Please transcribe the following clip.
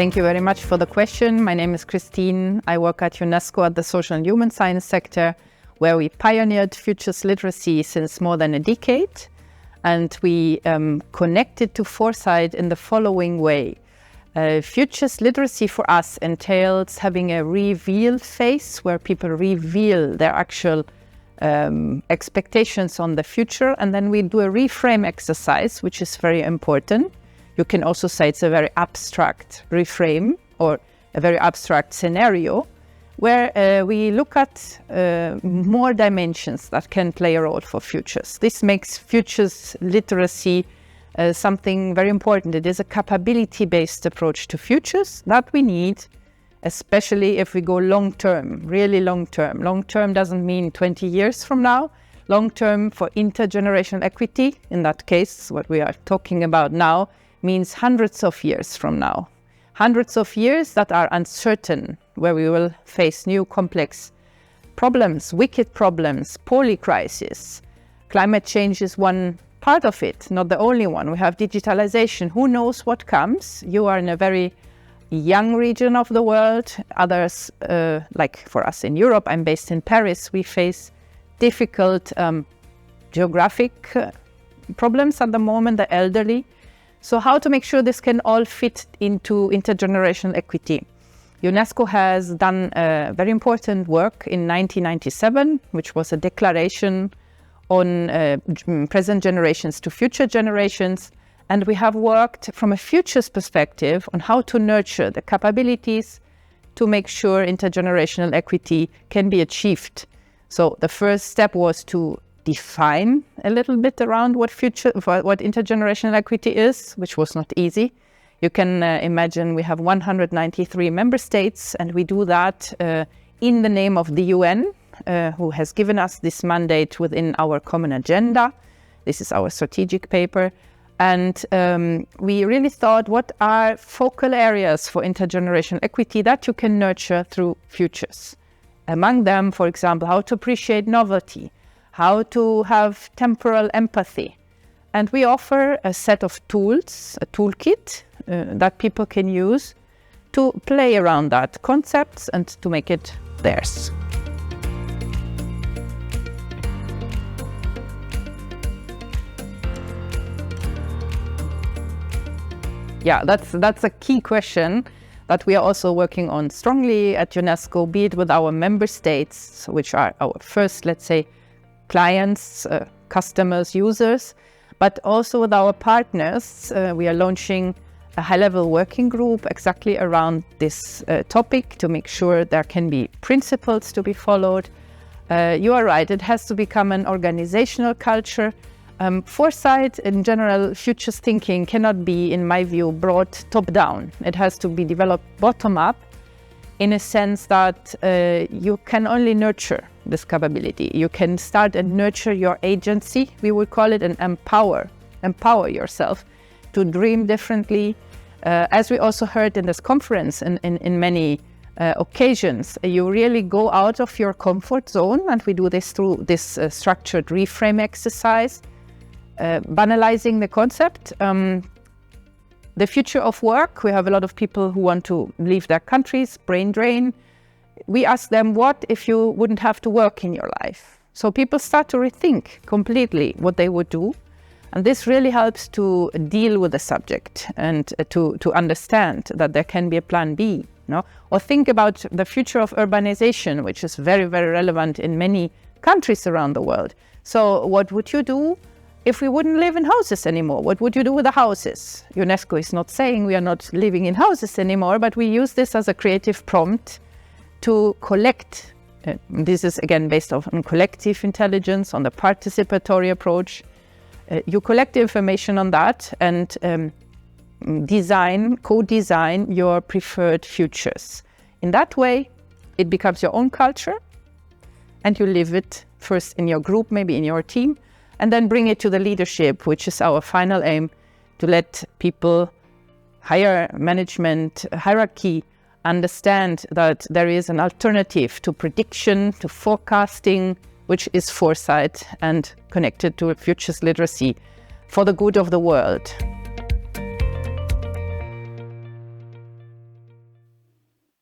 Thank you very much for the question. My name is Christin. I work at UNESCO at the social and human science sector, where we pioneered futures literacy since more than a decade. And we connected to Foresight in the following way. Futures literacy for us entails having a reveal phase where people reveal their actual expectations on the future. And then we do a reframe exercise, which is very important. You can also say it's a very abstract reframe or a very abstract scenario where we look at more dimensions that can play a role for futures. This makes futures literacy something very important. It is a capability-based approach to futures that we need, especially if we go long-term, really long-term. Long-term doesn't mean 20 years from now. Long-term for intergenerational equity, in that case, what we are talking about now, means hundreds of years from now. Hundreds of years that are uncertain, where we will face new complex problems, wicked problems, polycrisis. Climate change is one part of it, not the only one. We have digitalization. Who knows what comes? You are in a very young region of the world. Others, like for us in Europe, I'm based in Paris, we face difficult geographic problems at the moment, the elderly. So how to make sure this can all fit into intergenerational equity? UNESCO has done very important work in 1997, which was a declaration on present generations to future generations. And we have worked from a futures perspective on how to nurture the capabilities to make sure intergenerational equity can be achieved. So the first step was to define a little bit around what intergenerational equity is, which was not easy. You can imagine we have 193 member states, and we do that in the name of the UN, who has given us this mandate within our common agenda. This is our strategic paper. And we really thought, what are focal areas for intergenerational equity that you can nurture through futures? Among them, for example, how to appreciate novelty, how to have temporal empathy. And we offer a set of tools, a toolkit that people can use to play around that concepts and to make it theirs. Yeah, that's a key question that we are also working on strongly at UNESCO, be it with our member states, which are our first, let's say, clients, customers, users, but also with our partners. We are launching a high-level working group exactly around this topic to make sure there can be principles to be followed. You are right, it has to become an organizational culture. Foresight, in general, futures thinking cannot be, in my view, brought top-down. It has to be developed bottom-up, in a sense that you can only nurture this capability. You can start and nurture your agency, we would call it, and empower yourself to dream differently. As we also heard in this conference in many occasions, you really go out of your comfort zone, and we do this through this structured reframe exercise, banalizing the concept. The future of work, we have a lot of people who want to leave their countries, brain drain. We ask them, what if you wouldn't have to work in your life? So people start to rethink completely what they would do. And this really helps to deal with the subject and to understand that there can be a plan B. No? Or think about the future of urbanization, which is very, very relevant in many countries around the world. So what would you do if we wouldn't live in houses anymore? What would you do with the houses? UNESCO is not saying we are not living in houses anymore, but we use this as a creative prompt to collect. This is again based on collective intelligence, on the participatory approach. You collect the information on that and co-design your preferred futures. In that way, it becomes your own culture, and you live it first in your group, maybe in your team, and then bring it to the leadership, which is our final aim, to let people, higher management, hierarchy, understand that there is an alternative to prediction, to forecasting, which is foresight and connected to futures literacy for the good of the world.